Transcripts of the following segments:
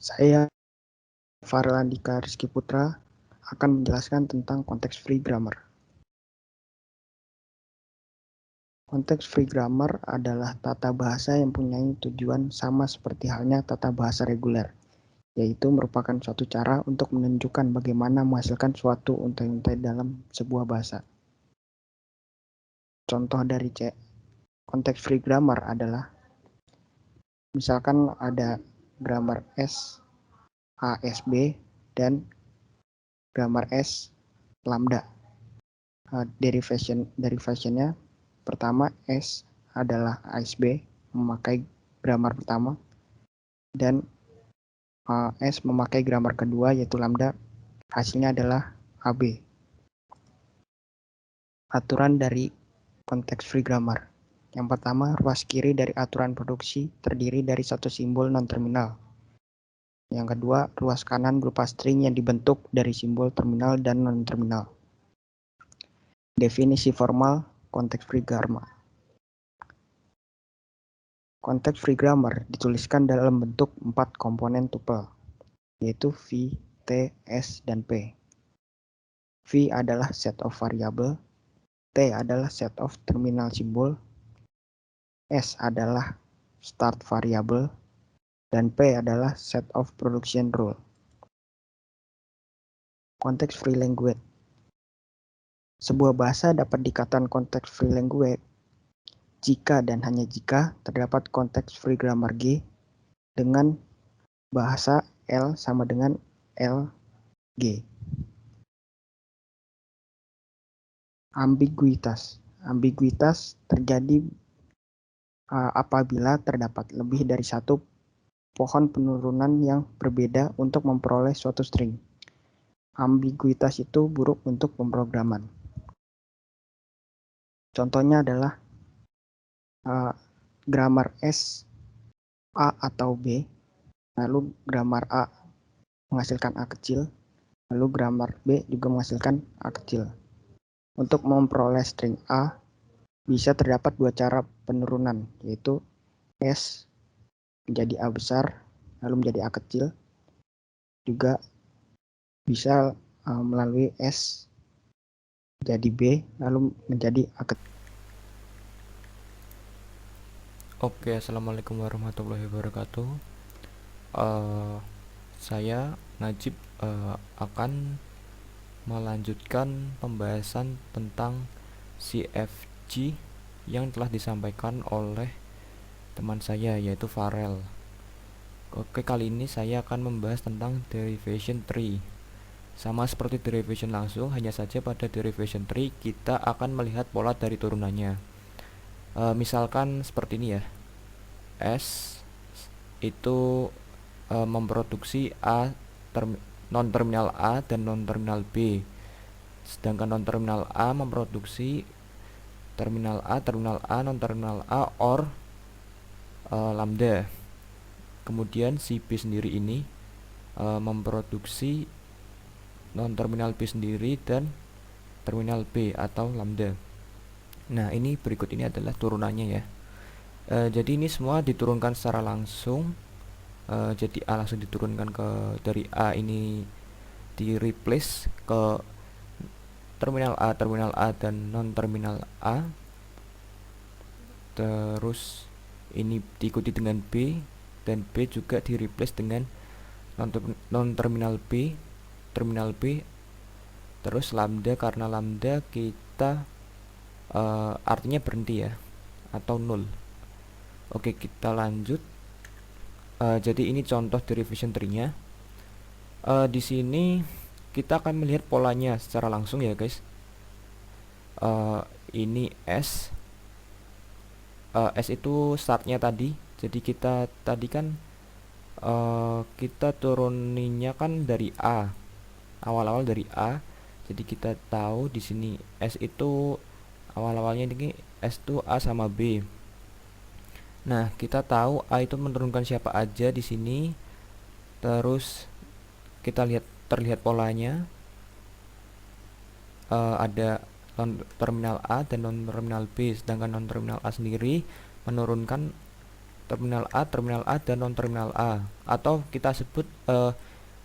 Saya Farel Andika Rizky Putra akan menjelaskan tentang konteks free grammar. Konteks free grammar adalah tata bahasa yang mempunyai tujuan sama seperti halnya tata bahasa reguler, yaitu merupakan suatu cara untuk menunjukkan bagaimana menghasilkan suatu untai-untai dalam sebuah bahasa. Contoh dari konteks free grammar adalah misalkan ada grammar S, A, S, B, dan grammar S, lambda. Derivationnya pertama S adalah ASB memakai grammar pertama dan S memakai grammar kedua yaitu lambda, hasilnya adalah AB. Aturan dari konteks free grammar. Yang pertama, ruas kiri dari aturan produksi terdiri dari satu simbol non-terminal. Yang kedua, ruas kanan berupa string yang dibentuk dari simbol terminal dan non-terminal. Definisi formal konteks free grammar. Konteks free grammar dituliskan dalam bentuk 4 komponen tuple, yaitu V, T, S, dan P. V adalah set of variable, T adalah set of terminal symbol, S adalah start variable, dan P adalah set of production rule. Konteks free language. Sebuah bahasa dapat dikatakan konteks free language jika dan hanya jika terdapat konteks free grammar G dengan bahasa L sama dengan LG. Ambiguitas. Ambiguitas terjadi apabila terdapat lebih dari satu pohon penurunan yang berbeda untuk memperoleh suatu string. Ambiguitas itu buruk untuk pemrograman. Contohnya adalah grammar S A atau B, lalu grammar A menghasilkan A kecil, lalu grammar B juga menghasilkan A kecil. Untuk memperoleh string A, bisa terdapat dua cara penurunan, yaitu S menjadi A besar, lalu menjadi A kecil. Juga bisa melalui S jadi B, lalu menjadi A kecil. Oke, assalamualaikum warahmatullahi wabarakatuh. Saya Najib akan melanjutkan pembahasan tentang CFG yang telah disampaikan oleh teman saya yaitu Farel. Oke, kali ini saya akan membahas tentang derivation tree. Sama seperti derivation langsung, hanya saja pada derivation tree kita akan melihat pola dari turunannya. Misalkan seperti ini ya. S itu memproduksi non-terminal A dan non-terminal B. Sedangkan non-terminal A memproduksi terminal A, non-terminal A, or lambda. Kemudian si B sendiri ini memproduksi non-terminal B sendiri dan terminal B atau lambda. Nah, ini berikut ini adalah turunannya ya. Jadi ini semua diturunkan secara langsung. Jadi A langsung diturunkan dari A ini di replace ke terminal A dan non terminal A. Terus ini diikuti dengan B, dan B juga di replace dengan non terminal B, terminal B. Terus lambda, karena lambda kita artinya berhenti ya, atau nol. Oke, kita lanjut. Jadi ini contoh derivation tree-nya. Di sini kita akan melihat polanya secara langsung ya guys. Ini S. S itu startnya tadi. Jadi kita tadi kan kita turuninnya kan dari A. Awal-awal dari A. Jadi kita tahu di sini S itu awal-awalnya ini S itu A sama B. Nah, kita tahu A itu menurunkan siapa aja di sini. Terus kita terlihat polanya. Ada non-terminal A dan non-terminal B, sedangkan non-terminal A sendiri menurunkan terminal A dan non terminal A, atau kita sebut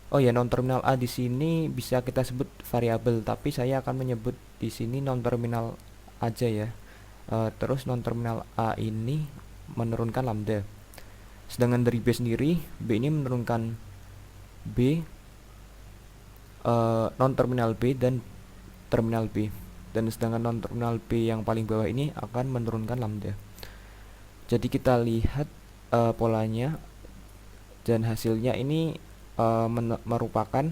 oh ya, non terminal A di sini bisa kita sebut variabel, tapi saya akan menyebut di sini non terminal aja ya. Terus non terminal A ini menurunkan lambda. Sedangkan dari B sendiri, B ini menurunkan B, non terminal B dan terminal B. Dan sedangkan non terminal B yang paling bawah ini akan menurunkan lambda. Jadi kita lihat polanya, dan hasilnya ini merupakan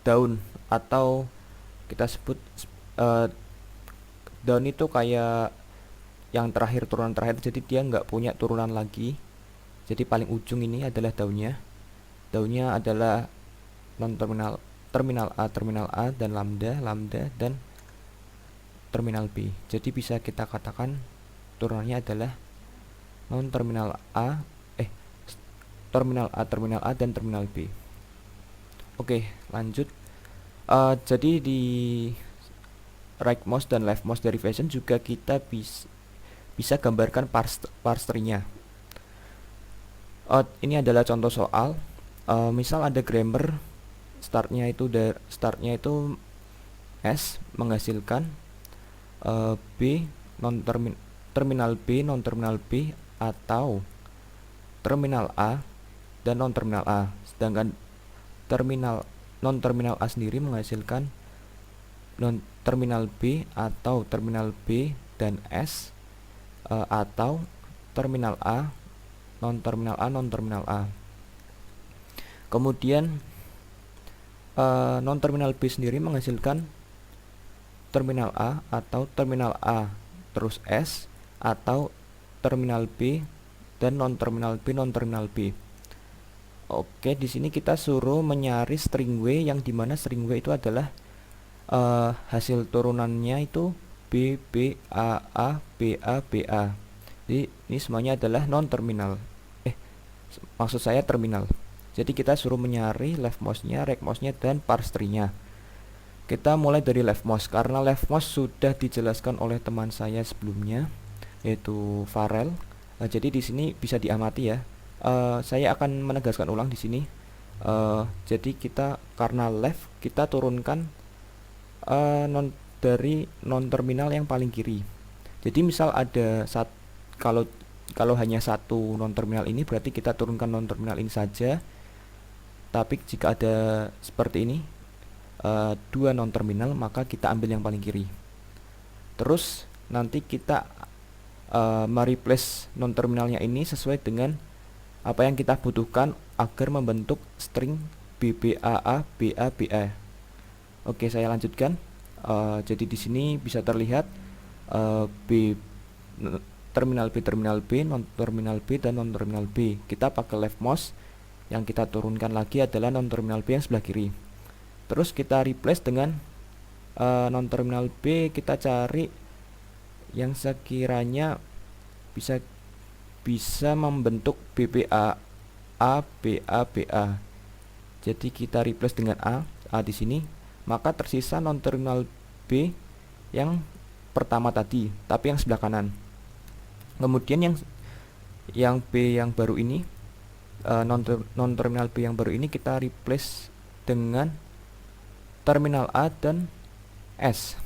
daun, atau kita sebut daun itu kayak yang terakhir, turunan terakhir, jadi dia nggak punya turunan lagi. Jadi paling ujung ini adalah daunnya adalah non terminal A dan lambda dan terminal B. Jadi bisa kita katakan turunannya adalah non terminal A terminal A dan terminal B. Oke, lanjut. Jadi di rightmost dan leftmost derivation juga kita bisa gambarkan parse tree-nya. Ini adalah contoh soal. Misal ada grammar startnya itu S menghasilkan B terminal B non terminal B atau terminal A dan non terminal A. Sedangkan non terminal A sendiri menghasilkan non terminal B atau terminal B dan S, atau terminal A non terminal A. Kemudian non terminal B sendiri menghasilkan terminal A atau terminal A terus S, atau terminal B dan non terminal B. Oke, di sini kita suruh mencari string W, yang dimana string W itu adalah hasil turunannya itu B, B, A, B, B, A. Jadi ini semuanya adalah non terminal. Maksud saya terminal. Jadi kita suruh mencari leftmostnya, rightmostnya, dan parse tree-nya. Kita mulai dari leftmost, karena leftmost sudah dijelaskan oleh teman saya sebelumnya, yaitu Farel. Jadi di sini bisa diamati ya. Saya akan menegaskan ulang di sini. Jadi kita karena left, kita turunkan dari non terminal yang paling kiri. Jadi misal ada kalau hanya satu non terminal ini, berarti kita turunkan non terminal ini saja. Tapi jika ada seperti ini, dua non terminal, maka kita ambil yang paling kiri. Terus nanti kita mereplace non terminalnya ini sesuai dengan apa yang kita butuhkan agar membentuk string BBAA BA BA. Oke, saya lanjutkan. Jadi di sini bisa terlihat terminal B, non terminal B, dan non terminal B. Kita pakai leftmost, yang kita turunkan lagi adalah non terminal B yang sebelah kiri. Terus kita replace dengan non terminal B, kita cari yang sekiranya bisa membentuk BBA BA BA. Jadi kita replace dengan A di sini, maka tersisa non terminal B yang pertama tadi, tapi yang sebelah kanan. Kemudian yang B yang baru ini, non terminal B yang baru ini kita replace dengan terminal A dan S.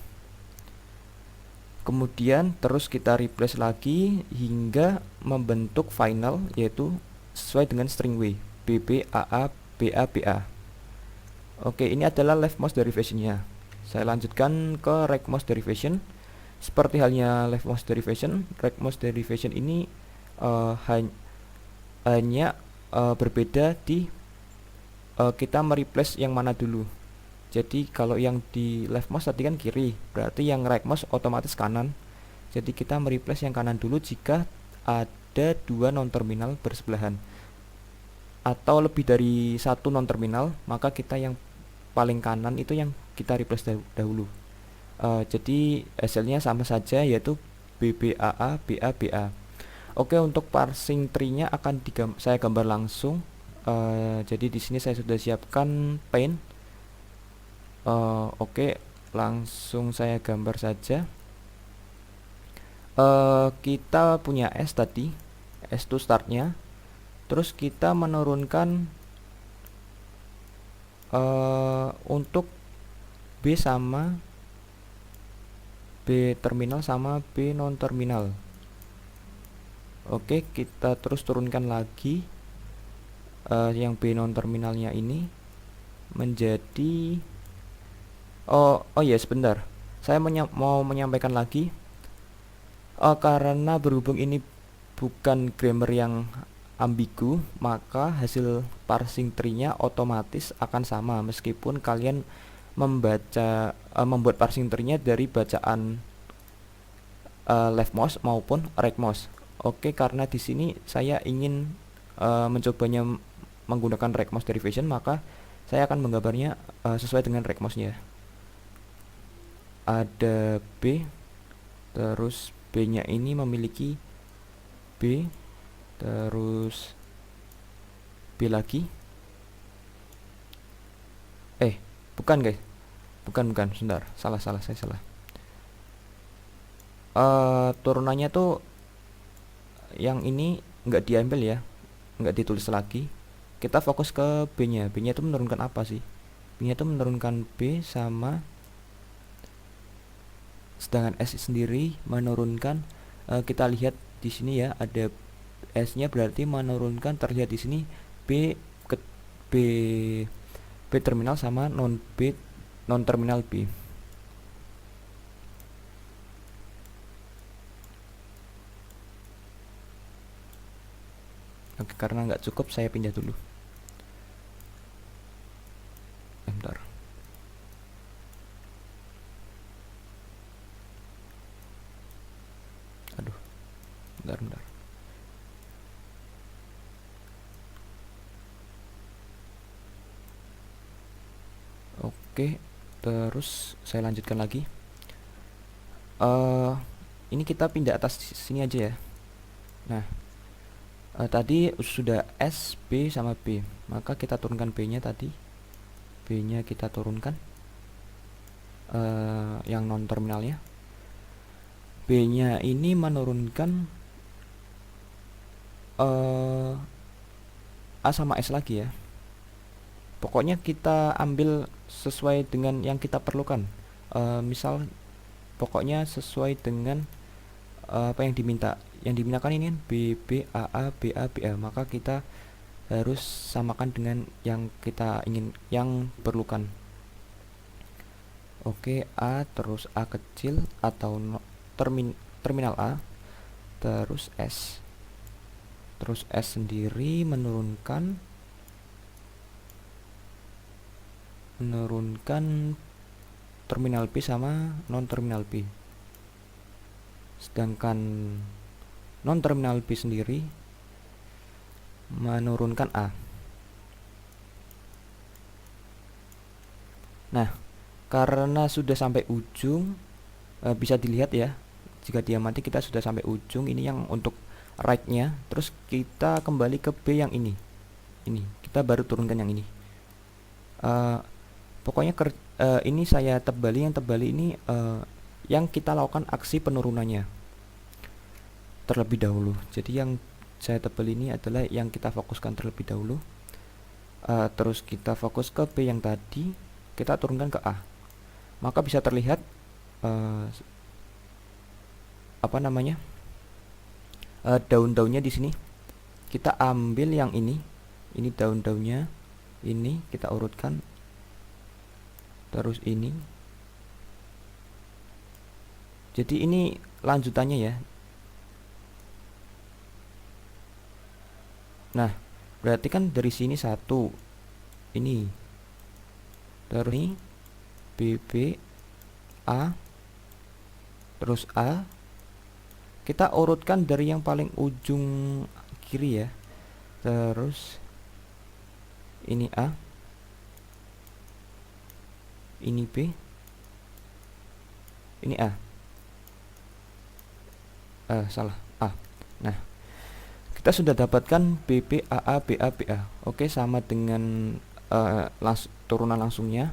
Kemudian terus kita replace lagi hingga membentuk final, yaitu sesuai dengan string W, BBAA BA BA. Oke, ini adalah leftmost derivationnya. Saya lanjutkan ke rightmost derivation. Seperti halnya leftmost derivation, rightmost derivation ini hanya berbeda di kita mereplace yang mana dulu. Jadi kalau yang di leftmost tadi kan kiri, berarti yang rightmost otomatis kanan. Jadi kita mereplace yang kanan dulu jika ada dua non terminal bersebelahan atau lebih dari satu non terminal, maka kita yang paling kanan itu yang kita replace dahulu. Jadi hasilnya sama saja, yaitu BBAA BA BA. Oke, untuk parsing tree-nya akan saya gambar langsung. Jadi di sini saya sudah siapkan paint. Oke, langsung saya gambar saja. Kita punya S tadi, S itu startnya. Terus kita menurunkan untuk B sama B terminal sama B non terminal. Oke, kita terus turunkan lagi yang B non terminalnya ini menjadi oh ya sebentar, saya mau menyampaikan lagi, karena berhubung ini bukan grammar yang ambigu, maka hasil parsing tree-nya otomatis akan sama meskipun kalian membuat parsing tree-nya dari bacaan left mouse maupun right mouse. Oke, karena di sini saya ingin mencobanya menggunakan right mouse derivation, maka saya akan menggambarnya sesuai dengan right mouse-nya. Ada B, terus B-nya ini memiliki B, terus B lagi. Bukan guys, bukan, sebentar, saya salah. Turunannya tuh yang ini nggak diambil ya, nggak ditulis lagi. Kita fokus ke B-nya. B-nya itu menurunkan apa sih? B-nya itu menurunkan B sama, sedangkan S sendiri menurunkan, kita lihat di sini ya, ada S-nya berarti menurunkan, terlihat di sini B ke B terminal sama non terminal B. Oke, karena nggak cukup saya pindah dulu. Bentar. Aduh, bentar. Oke, terus saya lanjutkan lagi. Ini kita pindah atas sini aja ya. Nah, tadi sudah S, B sama B, maka kita turunkan B-nya tadi. B-nya kita turunkan yang non terminalnya. B-nya ini menurunkan A sama S lagi ya. Pokoknya kita ambil sesuai dengan yang kita perlukan. Misal pokoknya sesuai dengan apa yang diminta. Yang dimintakan ini kan B, B, A, B, A, B, A. Maka kita harus samakan dengan yang kita yang perlukan. Oke, A terus A kecil atau terminal A, terus S. Terus S sendiri menurunkan terminal B sama non terminal B. Sedangkan non terminal B sendiri menurunkan A. Nah, karena sudah sampai ujung, bisa dilihat ya, jika diamati kita sudah sampai ujung. Ini yang untuk right-nya. Terus kita kembali ke B yang ini kita baru turunkan yang ini. Pokoknya ini saya tebali, yang tebali ini yang kita lakukan aksi penurunannya terlebih dahulu. Jadi yang saya tebali ini adalah yang kita fokuskan terlebih dahulu. Terus kita fokus ke B yang tadi, kita turunkan ke A. Maka bisa terlihat daun-daunnya di sini. Kita ambil yang ini daun-daunnya, ini kita urutkan. Terus ini. Jadi ini lanjutannya ya. Nah, berarti kan dari sini satu. Ini. Terus ini B, B, A. Terus A. Kita urutkan dari yang paling ujung kiri ya. Terus ini A. Ini B, ini A. Salah, A. Nah, kita sudah dapatkan BB, AA, BA, BA. Oke, sama dengan turunan langsungnya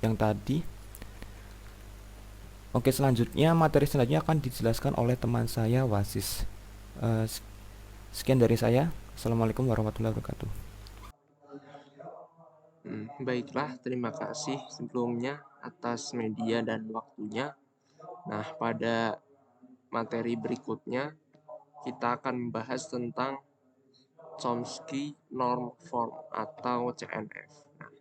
yang tadi. Oke, selanjutnya materi selanjutnya akan dijelaskan oleh teman saya Wasis. Sekian dari saya. Assalamualaikum warahmatullahi wabarakatuh. Baiklah, terima kasih sebelumnya atas media dan waktunya. Nah, pada materi berikutnya kita akan membahas tentang Chomsky Norm Form atau CNF. Nah,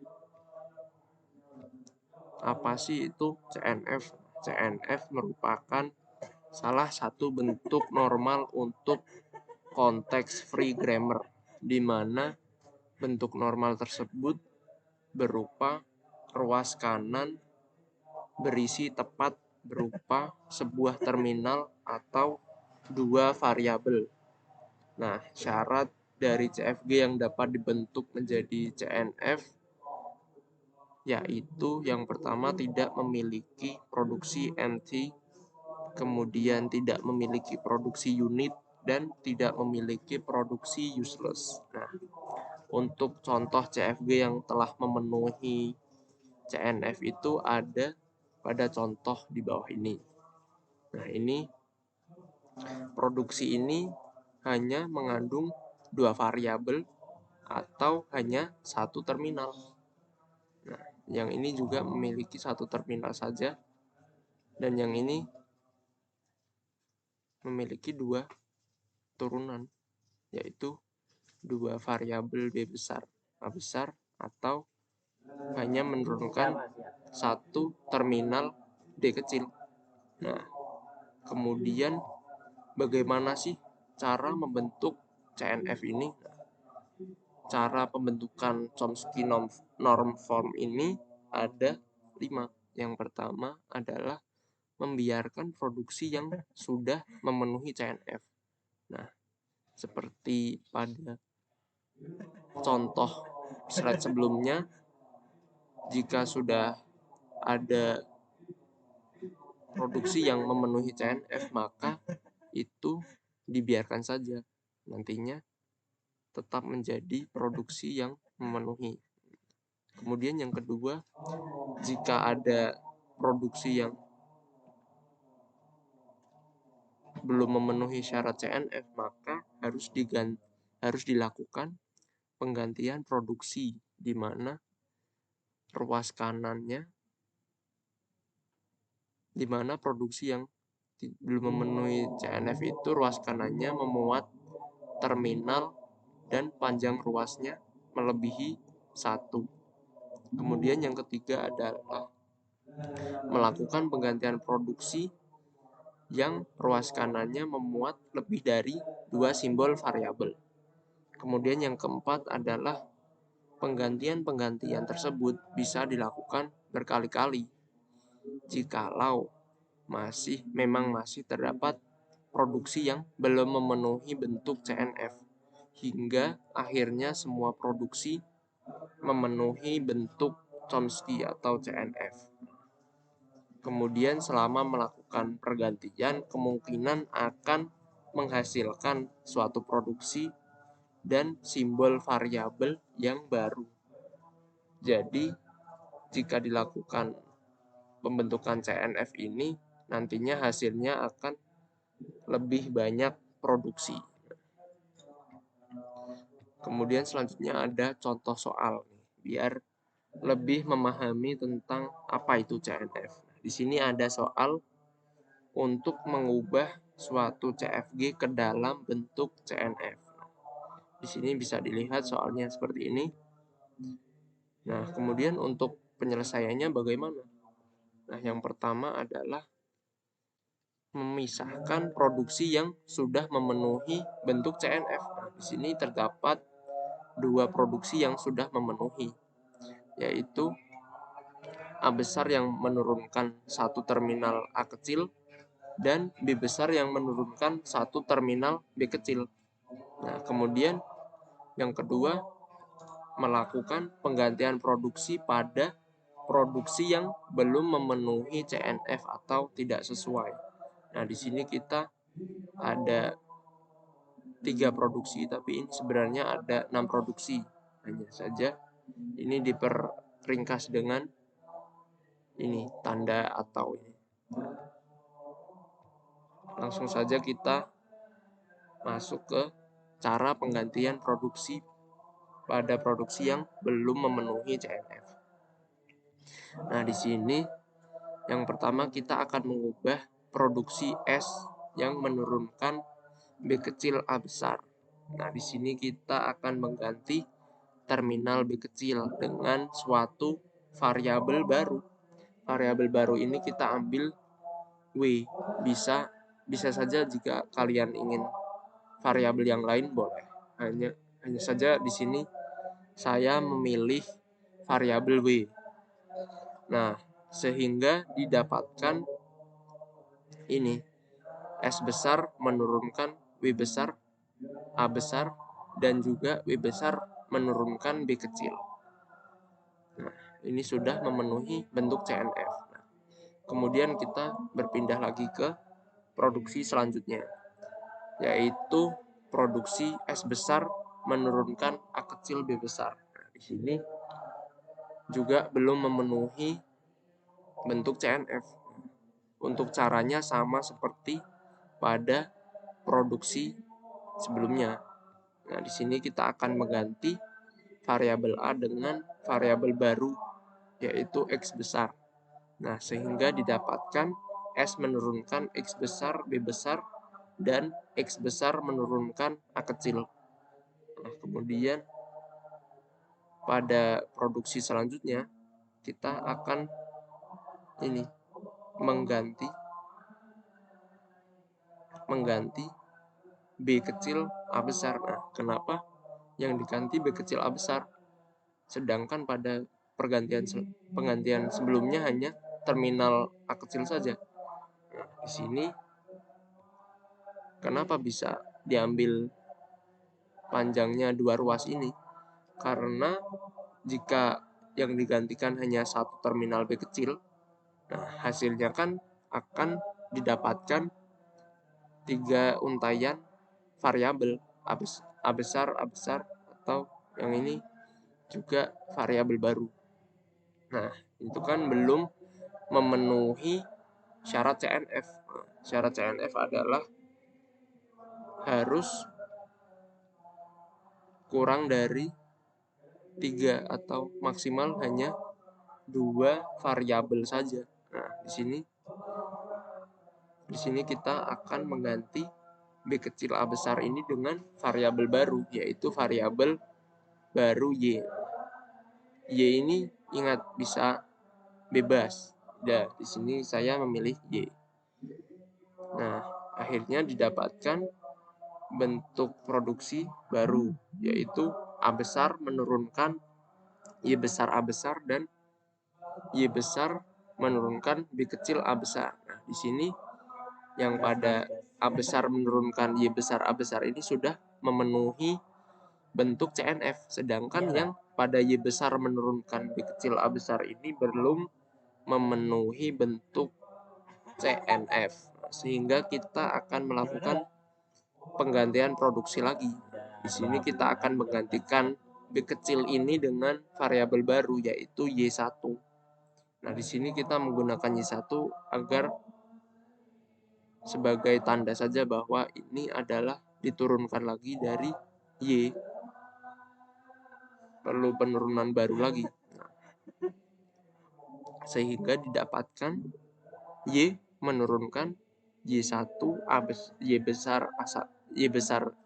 apa sih itu CNF? CNF merupakan salah satu bentuk normal untuk konteks free grammar, di mana bentuk normal tersebut berupa ruas kanan berisi tepat berupa sebuah terminal atau dua variabel. Nah, syarat dari CFG yang dapat dibentuk menjadi CNF yaitu yang pertama tidak memiliki produksi NT, kemudian tidak memiliki produksi unit, dan tidak memiliki produksi useless. Nah, untuk contoh CFG yang telah memenuhi CNF itu ada pada contoh di bawah ini. Nah, ini produksi ini hanya mengandung dua variabel atau hanya satu terminal. Nah, yang ini juga memiliki satu terminal saja, dan yang ini memiliki dua turunan, yaitu dua variabel B besar, A besar, atau hanya menurunkan satu terminal D kecil. Nah, kemudian bagaimana sih cara membentuk CNF ini? Cara pembentukan Chomsky norm form ini ada 5. Yang pertama adalah membiarkan produksi yang sudah memenuhi CNF. Nah, seperti pada contoh slide sebelumnya, jika sudah ada produksi yang memenuhi CNF, maka itu dibiarkan saja. Nantinya tetap menjadi produksi yang memenuhi. Kemudian yang kedua, jika ada produksi yang belum memenuhi syarat CNF, maka harus dilakukan penggantian produksi, di mana ruas kanannya, di mana produksi yang belum memenuhi CNF itu ruas kanannya memuat terminal dan panjang ruasnya melebihi 1. Kemudian yang ketiga adalah melakukan penggantian produksi yang ruas kanannya memuat lebih dari 2 simbol variabel. Kemudian yang keempat adalah penggantian-penggantian tersebut bisa dilakukan berkali-kali jikalau memang masih terdapat produksi yang belum memenuhi bentuk CNF, hingga akhirnya semua produksi memenuhi bentuk Chomsky atau CNF. Kemudian selama melakukan pergantian, kemungkinan akan menghasilkan suatu produksi dan simbol variabel yang baru. Jadi, jika dilakukan pembentukan CNF ini, nantinya hasilnya akan lebih banyak produksi. Kemudian selanjutnya ada contoh soal, biar lebih memahami tentang apa itu CNF. Di sini ada soal untuk mengubah suatu CFG ke dalam bentuk CNF. Di sini bisa dilihat soalnya seperti ini. Nah, kemudian untuk penyelesaiannya bagaimana? Nah, yang pertama adalah memisahkan produksi yang sudah memenuhi bentuk CNF. Nah, di sini terdapat dua produksi yang sudah memenuhi, yaitu A besar yang menurunkan satu terminal A kecil dan B besar yang menurunkan satu terminal B kecil. Nah, kemudian yang kedua, melakukan penggantian produksi pada produksi yang belum memenuhi CNF atau tidak sesuai. Nah, di sini kita ada 3 produksi, tapi ini sebenarnya ada 6 produksi. Hanya saja ini diperringkas dengan ini tanda atau ini. Langsung saja kita masuk ke cara penggantian produksi pada produksi yang belum memenuhi CNF. Nah, di sini yang pertama kita akan mengubah produksi S yang menurunkan B kecil A besar. Nah, di sini kita akan mengganti terminal B kecil dengan suatu variabel baru. Variabel baru ini kita ambil W. Bisa saja jika kalian ingin variabel yang lain boleh. Hanya saja di sini saya memilih variabel W. Nah, sehingga didapatkan ini S besar menurunkan W besar, A besar, dan juga W besar menurunkan B kecil. Nah, ini sudah memenuhi bentuk CNF. Nah, kemudian kita berpindah lagi ke produksi selanjutnya, yaitu produksi S besar menurunkan A kecil B besar. Nah, di sini juga belum memenuhi bentuk CNF. Untuk caranya sama seperti pada produksi sebelumnya. Nah, di sini kita akan mengganti variabel A dengan variabel baru, yaitu X besar. Nah, sehingga didapatkan S menurunkan X besar, B besar, dan X besar menurunkan A kecil. Nah, kemudian pada produksi selanjutnya kita akan ini mengganti B kecil A besar. Nah, kenapa yang diganti B kecil A besar? Sedangkan pada penggantian sebelumnya hanya terminal A kecil saja. Nah, di sini kenapa bisa diambil panjangnya 2 ruas ini? Karena jika yang digantikan hanya satu terminal B kecil, nah hasilnya kan akan didapatkan 3 untaian variabel A besar, atau yang ini juga variabel baru. Nah, itu kan belum memenuhi syarat CNF. Nah, syarat CNF adalah harus kurang dari 3 atau maksimal hanya 2 variabel saja. Nah, di sini kita akan mengganti B kecil A besar ini dengan variabel baru, yaitu variabel baru Y. Y ini ingat bisa bebas. Nah, di sini saya memilih Y. Nah, akhirnya didapatkan bentuk produksi baru, yaitu A besar menurunkan Y besar A besar dan Y besar menurunkan B kecil A besar. Nah, di sini yang pada A besar menurunkan Y besar A besar ini sudah memenuhi bentuk CNF, sedangkan yang pada Y besar menurunkan B kecil A besar ini belum memenuhi bentuk CNF, sehingga kita akan melakukan penggantian produksi lagi. Di sini kita akan menggantikan B kecil ini dengan variabel baru, yaitu Y1. Nah, di sini kita menggunakan Y1 agar sebagai tanda saja bahwa ini adalah diturunkan lagi dari Y, perlu penurunan baru lagi. Nah, sehingga didapatkan Y menurunkan Y1 Y besar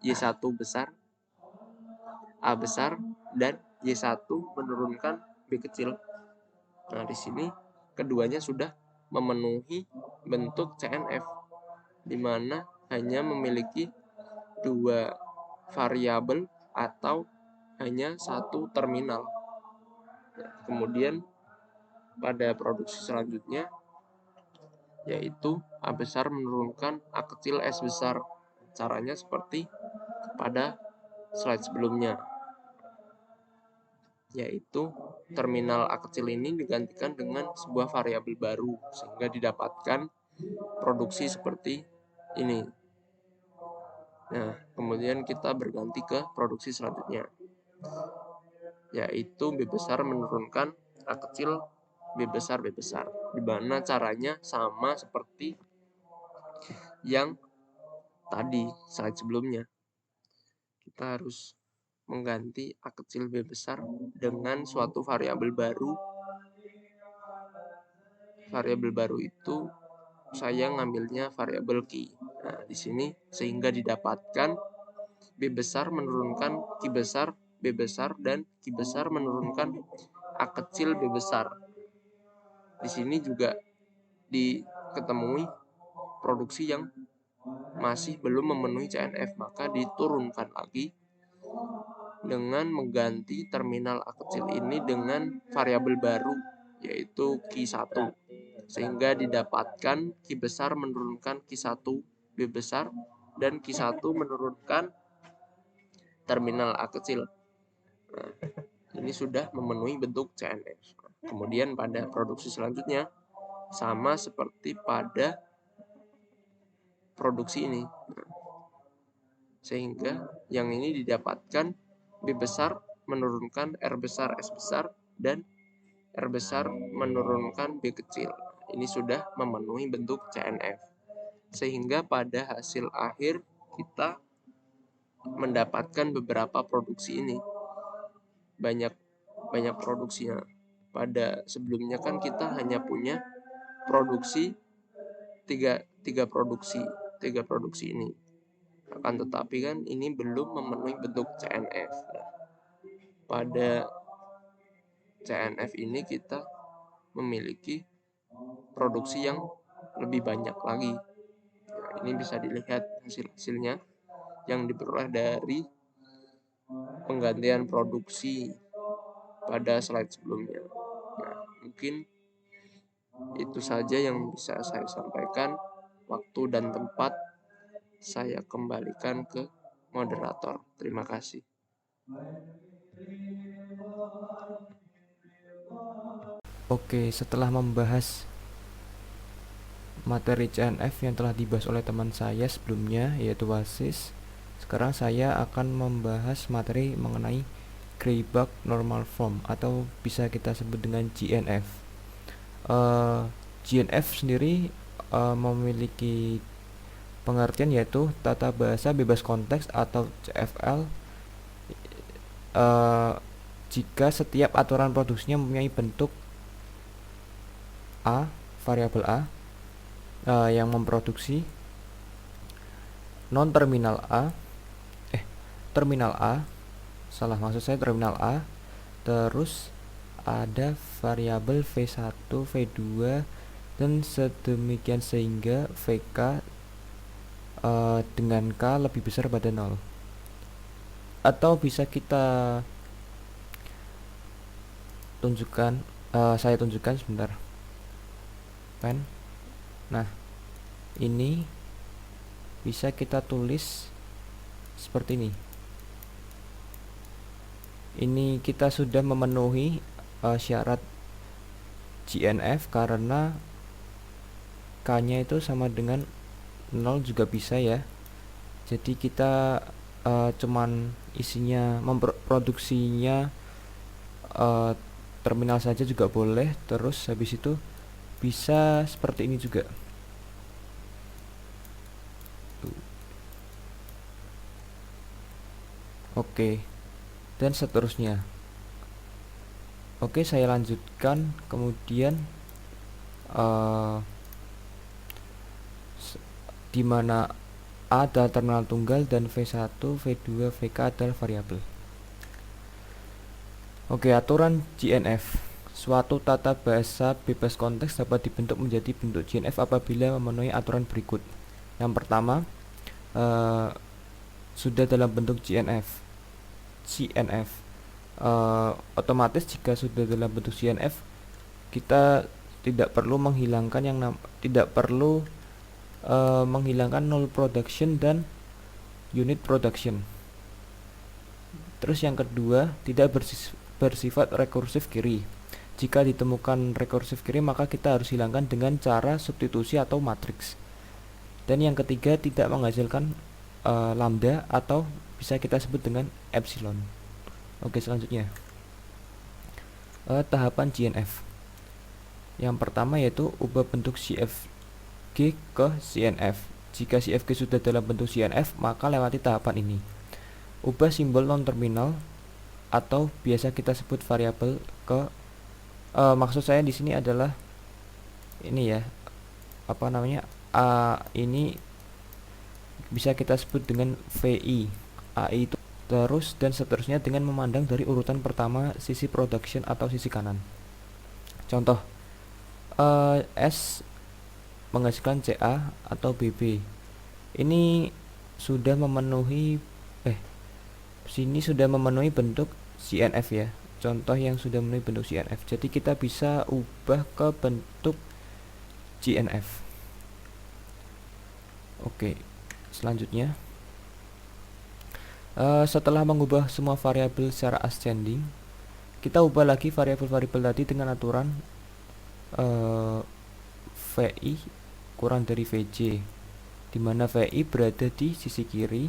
Y1 besar A besar, dan Y1 menurunkan B kecil. Nah, di sini keduanya sudah memenuhi bentuk CNF, di mana hanya memiliki 2 variabel atau hanya satu terminal. Nah, kemudian pada produksi selanjutnya, yaitu A besar menurunkan A kecil S besar. Caranya seperti pada slide sebelumnya, yaitu terminal A kecil ini digantikan dengan sebuah variabel baru, sehingga didapatkan produksi seperti ini. Nah, kemudian kita berganti ke produksi selanjutnya, yaitu B besar menurunkan A kecil B besar, di mana caranya sama seperti yang tadi slide sebelumnya. kita harus mengganti A kecil B besar dengan suatu variabel baru. Variabel baru itu saya ngambilnya variabel Q. Nah, di sini sehingga didapatkan B besar menurunkan Q besar, B besar, dan Q besar menurunkan A kecil B besar. Di sini juga diketemui produksi yang masih belum memenuhi CNF, maka diturunkan lagi dengan mengganti terminal A kecil ini dengan variabel baru, yaitu Q1, sehingga didapatkan Q besar menurunkan Q1 B besar, dan Q1 menurunkan terminal A kecil. Nah, ini sudah memenuhi bentuk CNF. Kemudian pada produksi selanjutnya, sama seperti pada produksi ini. Sehingga yang ini didapatkan B besar menurunkan R besar S besar, dan R besar menurunkan B kecil. Ini sudah memenuhi bentuk CNF. Sehingga pada hasil akhir kita mendapatkan beberapa produksi ini. Banyak produksinya. Pada sebelumnya kan kita hanya punya produksi tiga produksi ini. Akan tetapi kan ini belum memenuhi bentuk CNF. Nah, pada CNF ini kita memiliki produksi yang lebih banyak lagi. Nah, ini bisa dilihat hasil-hasilnya yang diperoleh dari penggantian produksi pada slide sebelumnya. Nah, mungkin itu saja yang bisa saya sampaikan. Waktu dan tempat saya kembalikan ke moderator. Terima kasih. Oke, setelah membahas materi CNF yang telah dibahas oleh teman saya sebelumnya, yaitu WASIS, sekarang saya akan membahas materi mengenai Greibach Normal Form atau bisa kita sebut dengan GNF. GNF sendiri memiliki pengertian yaitu tata bahasa bebas konteks atau CFL jika setiap aturan produksinya mempunyai bentuk A, variabel A yang memproduksi terminal A, terminal A, terus ada variabel V1, V2 dan sedemikian sehingga VK dengan K lebih besar pada 0. Atau bisa kita tunjukkan, saya tunjukkan sebentar. Pen. Nah, ini bisa kita tulis seperti ini. Ini kita sudah memenuhi syarat GNF karena K-nya itu sama dengan 0 juga bisa ya. Jadi kita cuman isinya memproduksinya terminal saja juga boleh. Terus habis itu bisa seperti ini juga. Oke, dan seterusnya. Oke, saya lanjutkan. Kemudian di mana A adalah terminal tunggal dan V1, V2, VK adalah variabel. Oke, aturan GNF. Suatu tata bahasa bebas konteks dapat dibentuk menjadi bentuk GNF apabila memenuhi aturan berikut. Yang pertama, sudah dalam bentuk GNF. Otomatis jika sudah dalam bentuk GNF, kita tidak perlu menghilangkan menghilangkan null production dan unit production. Terus yang kedua, tidak bersifat rekursif kiri. Jika ditemukan rekursif kiri, maka kita harus hilangkan dengan cara substitusi atau matriks. Dan yang ketiga, tidak menghasilkan lambda atau bisa kita sebut dengan epsilon. Oke, selanjutnya tahapan GNF. Yang pertama yaitu ubah bentuk CFG ke CNF. Jika CFG sudah dalam bentuk CNF, maka lewati tahapan ini. ubah simbol non terminal atau biasa kita sebut variabel ke maksud saya di sini adalah ini ya, apa namanya, A ini bisa kita sebut dengan VI, AI itu terus dan seterusnya dengan memandang dari urutan pertama sisi production atau sisi kanan. Contoh, S menghasilkan CA atau BB. Ini sudah memenuhi sini sudah memenuhi bentuk CNF ya. Contoh yang sudah memenuhi bentuk CNF. Jadi kita bisa ubah ke bentuk GNF. Oke, selanjutnya setelah mengubah semua variabel secara ascending, kita ubah lagi variabel-variabel tadi dengan aturan VI kurang dari VJ, di mana VI berada di sisi kiri,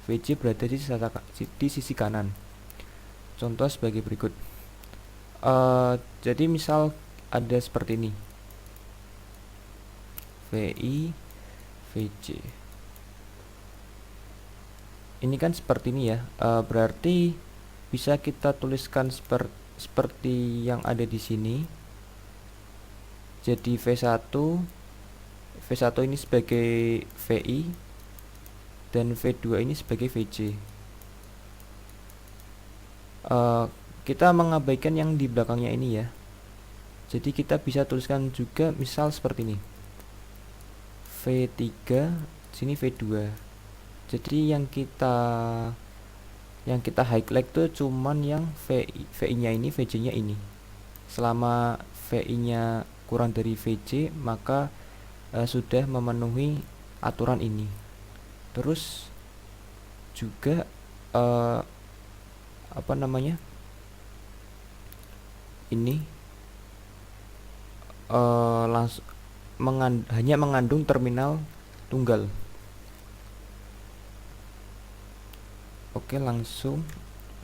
VJ berada di sisi kanan. Contoh sebagai berikut. Jadi misal ada seperti ini, VI, VJ. Ini kan seperti ini ya. Berarti bisa kita tuliskan seperti yang ada di sini. Jadi V1 ini sebagai VI dan V2 ini sebagai VJ. Kita mengabaikan yang di belakangnya ini ya. Jadi kita bisa tuliskan juga misal seperti ini, V3 sini V2. Jadi yang kita highlight tuh cuman yang VI nya ini, VJ nya ini. Selama VI nya kurang dari VJ, maka sudah memenuhi aturan ini. Terus juga apa namanya, ini langsung hanya mengandung terminal tunggal. Oke, langsung.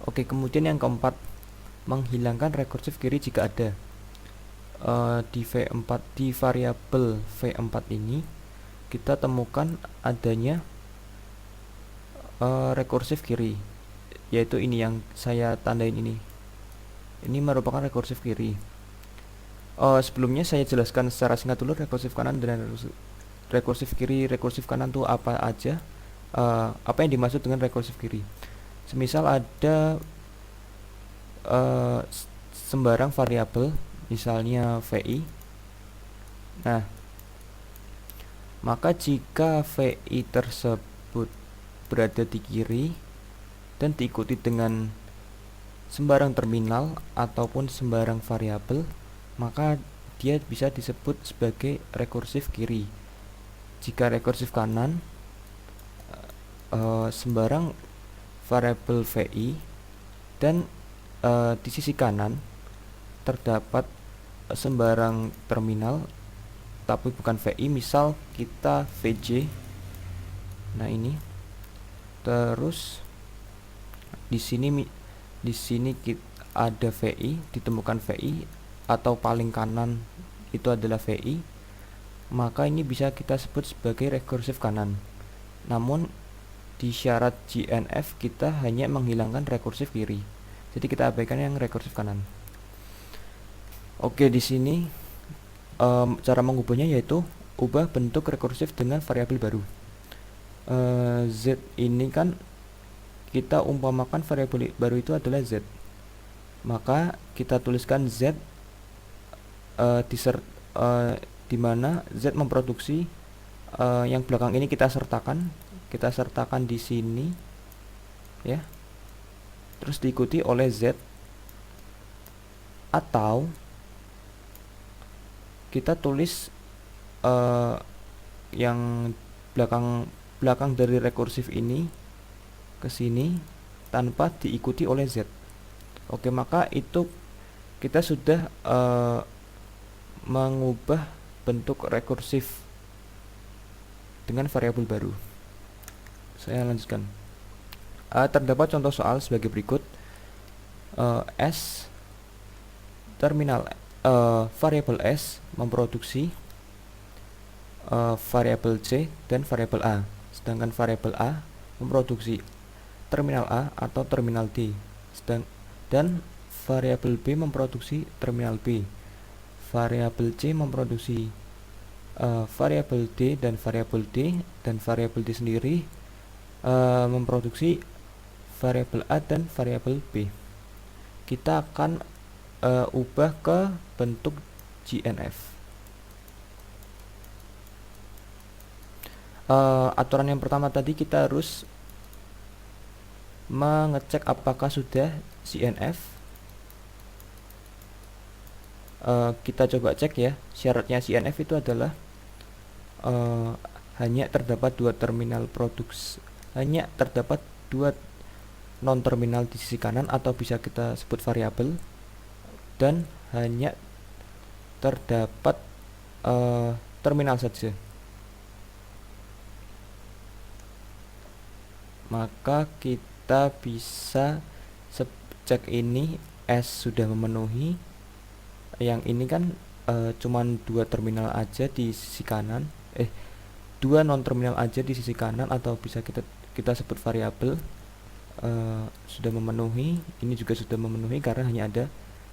Oke, kemudian yang keempat, menghilangkan rekursif kiri jika ada. Di V4, di variabel V4 ini kita temukan adanya rekursif kiri, yaitu ini yang saya tandain ini. Ini merupakan rekursif kiri. Sebelumnya saya jelaskan secara singkat dulu rekursif kanan dan rekursif kiri. Rekursif kanan tuh apa aja? Apa yang dimaksud dengan rekursif kiri? Semisal ada sembarang variabel, misalnya VI. Nah, maka jika VI tersebut berada di kiri dan diikuti dengan sembarang terminal ataupun sembarang variabel, maka dia bisa disebut sebagai rekursif kiri. Jika rekursif kanan, sembarang variabel VI dan di sisi kanan terdapat sembarang terminal tapi bukan VI, misal kita VJ. Nah, ini terus di sini kita ada VI, ditemukan VI atau paling kanan itu adalah VI, maka ini bisa kita sebut sebagai rekursif kanan. Namun di syarat GNF kita hanya menghilangkan rekursif kiri, jadi kita abaikan yang rekursif kanan. Oke, di sini cara mengubahnya yaitu ubah bentuk rekursif dengan variabel baru. Z ini kan kita umpamakan variabel baru itu adalah Z, maka kita tuliskan Z di mana Z memproduksi yang belakang ini kita sertakan di sini ya, terus diikuti oleh Z, atau kita tulis yang belakang dari rekursif ini ke sini tanpa diikuti oleh Z. Oke, maka itu kita sudah mengubah bentuk rekursif dengan variabel baru. Saya lanjutkan. Terdapat contoh soal sebagai berikut. S terminal variabel S memproduksi variabel C dan variabel A, sedangkan variabel A memproduksi terminal A atau terminal D, dan variabel B memproduksi terminal B. Variabel C memproduksi variabel D, dan variabel D sendiri memproduksi variabel A dan variabel B. Kita akan ubah ke bentuk GNF. Aturan yang pertama tadi, kita harus mengecek apakah sudah CNF. Kita coba cek ya. Syaratnya CNF itu adalah hanya terdapat dua non terminal di sisi kanan, atau bisa kita sebut variabel, dan hanya terdapat terminal saja. Maka kita bisa cek ini S sudah memenuhi. Yang ini kan cuman dua terminal aja di sisi kanan, dua non terminal aja di sisi kanan, atau bisa kita sebut variabel, sudah memenuhi. Ini juga sudah memenuhi karena hanya ada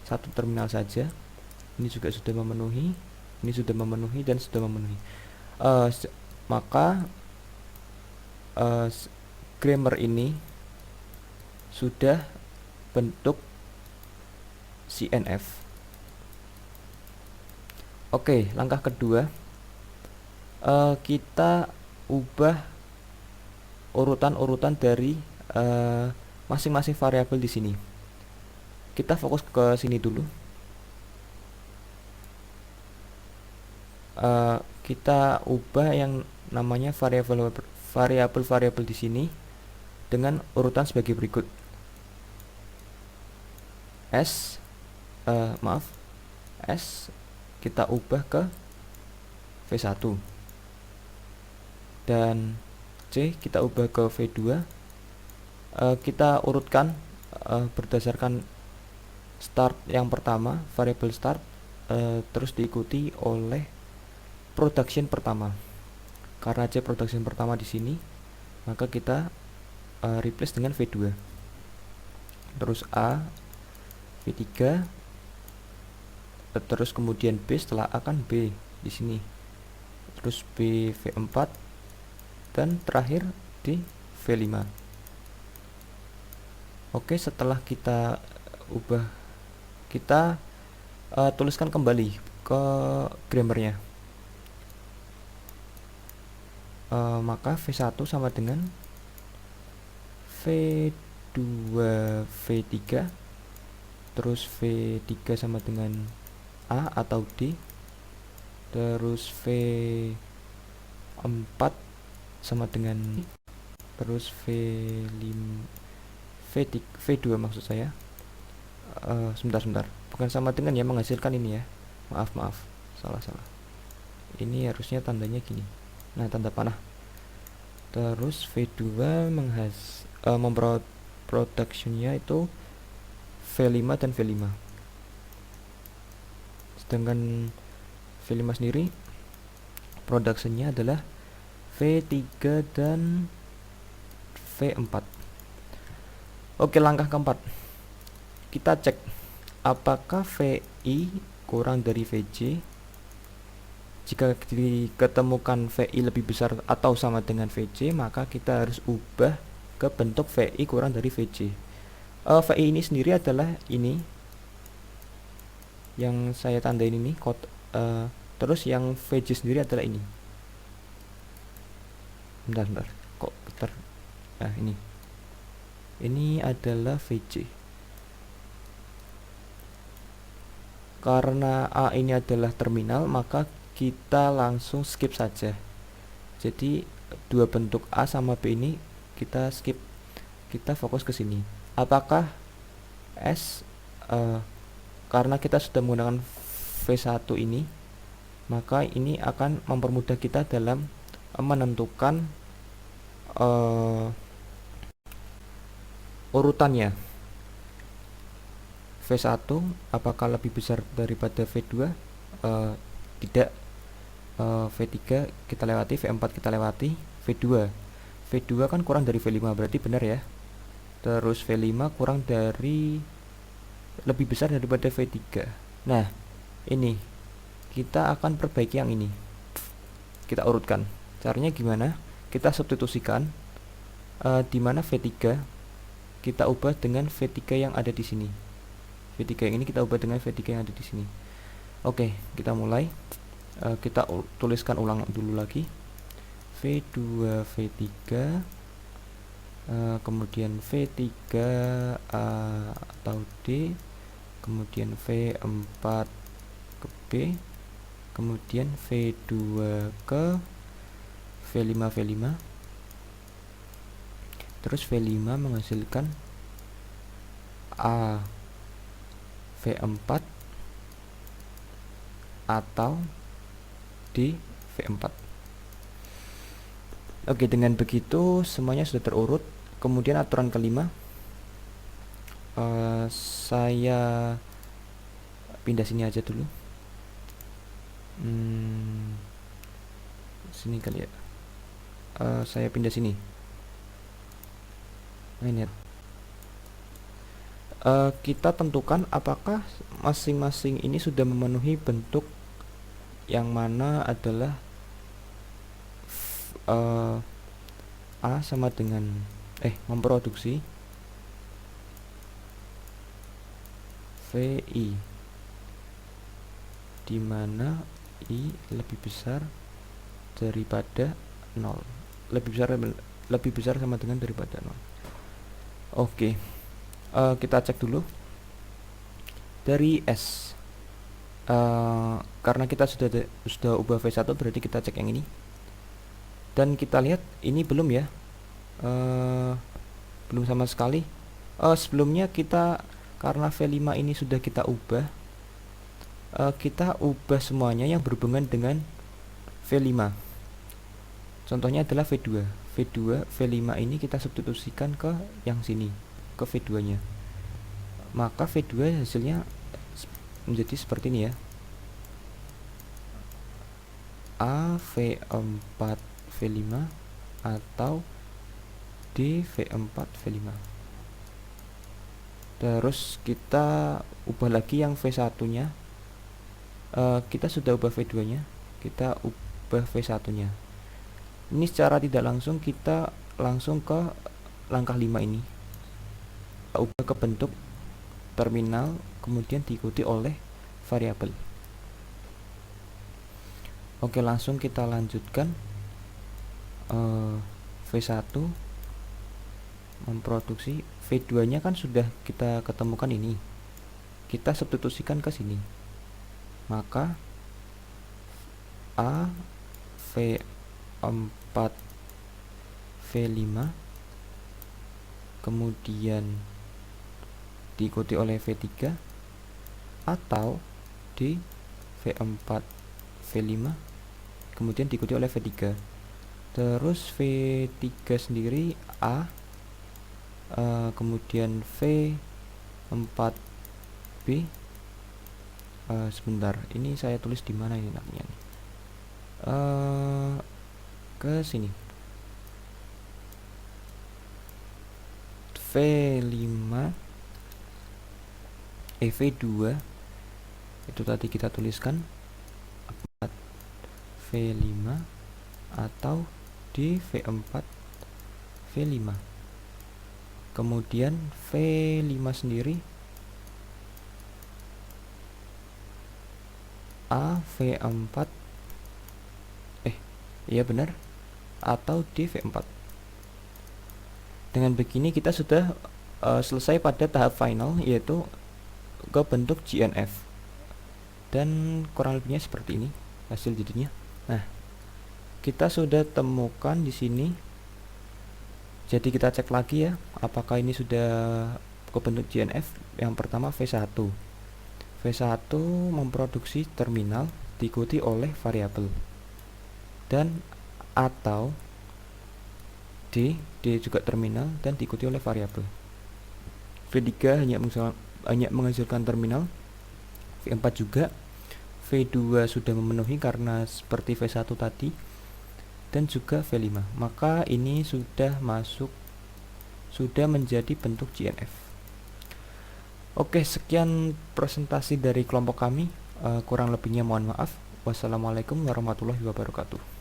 satu terminal saja. Ini juga sudah memenuhi, ini sudah memenuhi, dan sudah memenuhi. Maka grammar ini sudah bentuk CNF. Oke, langkah kedua, kita ubah urutan-urutan dari masing-masing variabel di sini. Kita fokus ke sini dulu. Kita ubah yang namanya variabel di sini dengan urutan sebagai berikut. S kita ubah ke V1, dan C kita ubah ke V2. Kita urutkan berdasarkan start yang pertama, variabel start, terus diikuti oleh production pertama. Karena C production pertama di sini, maka kita replace dengan V2. Terus A, V3, terus kemudian B setelah A kan B di sini. Terus B V4, dan terakhir di V5. Oke, setelah kita ubah, kita tuliskan kembali ke grammarnya. Maka V1 sama dengan V2 V3, terus V3 sama dengan A atau D, terus V4 sama dengan, terus V2 maksud saya, sebentar, bukan sama dengan ya, menghasilkan ini ya, maaf, salah, ini harusnya tandanya gini, nah tanda panah. Terus V2 productionnya itu V5 dan V5, sedangkan V5 sendiri productionnya adalah V3 dan V4. Oke, langkah keempat, kita cek apakah VI kurang dari VJ. Jika diketemukan VI lebih besar atau sama dengan VJ, maka kita harus ubah ke bentuk VI kurang dari VJ. VI ini sendiri adalah ini yang saya tandain ini, terus yang VJ sendiri adalah ini. Bentar, kok bentar. Nah, ini adalah VJ. Karena A ini adalah terminal, maka kita langsung skip saja. Jadi dua bentuk A sama B ini kita skip. Kita fokus ke sini. Apakah S, karena kita sudah menggunakan V1 ini, maka ini akan mempermudah kita dalam menentukan urutannya. V1 apakah lebih besar daripada V2? Tidak. V3 kita lewati, V4 kita lewati, V2 kan kurang dari V5, berarti benar ya. terus V5 kurang dari lebih besar daripada V3. Nah, ini kita akan perbaiki yang ini. Kita urutkan. Caranya gimana? Kita substitusikan di mana V3 kita ubah dengan V3 yang ada di sini. V3 yang ini kita ubah dengan V3 yang ada di sini. Oke, kita mulai. Kita tuliskan ulang dulu lagi. V2 V3 kemudian V3 A atau D, kemudian V4 ke B, kemudian V2 ke V5 terus V5 menghasilkan A V4 atau D V4. Oke, dengan begitu semuanya sudah terurut. Kemudian aturan kelima, saya pindah sini aja dulu. Sini kali ya. Saya pindah sini. Nah, ini. Kita tentukan apakah masing-masing ini sudah memenuhi bentuk yang mana adalah A sama dengan memproduksi VI, di mana I lebih besar daripada 0, lebih besar sama dengan daripada 0. Oke, kita cek dulu dari S. Karena kita sudah ubah V1, berarti kita cek yang ini. Dan kita lihat ini belum ya, belum sama sekali. Sebelumnya kita, karena V5 ini sudah kita ubah, kita ubah semuanya yang berhubungan dengan V5. Contohnya adalah V2. V5 ini kita substitusikan ke yang sini, ke V2 nya. Maka V2 hasilnya menjadi seperti ini ya, A V4 V5 atau D V4 V5. Terus kita ubah lagi yang V1 nya. Kita sudah ubah V2 nya, kita ubah V1 nya. Ini secara tidak langsung kita langsung ke langkah 5 ini, ubah ke bentuk terminal, kemudian diikuti oleh variabel. Oke, langsung kita lanjutkan. V1 memproduksi, V2 nya kan sudah kita ketemukan ini, kita substitusikan ke sini, maka A V4 V5 kemudian diikuti oleh V3 atau D V4 V5 kemudian diikuti oleh V3. Terus V3 sendiri A, kemudian V4B. Sebentar, ini saya tulis di mana ini namanya? Ke sini. V5 V2 itu tadi kita tuliskan 4 V5 atau di V4 V5. Kemudian V5 sendiri A V4 iya benar, atau di V4. Dengan begini kita sudah selesai pada tahap final, yaitu ke bentuk GNF. Dan kurang lebihnya seperti ini hasil jadinya. Nah, kita sudah temukan di sini. Jadi kita cek lagi ya, apakah ini sudah ke bentuk GNF. Yang pertama V1. V1 memproduksi terminal diikuti oleh variabel. Dan atau D juga terminal dan diikuti oleh variabel. V3 hanya menghasilkan terminal. V4 juga. V2 sudah memenuhi karena seperti V1 tadi, dan juga V5. Maka ini sudah masuk, sudah menjadi bentuk GNF. Oke, sekian presentasi dari kelompok kami. Kurang lebihnya mohon maaf. Wassalamualaikum warahmatullahi wabarakatuh.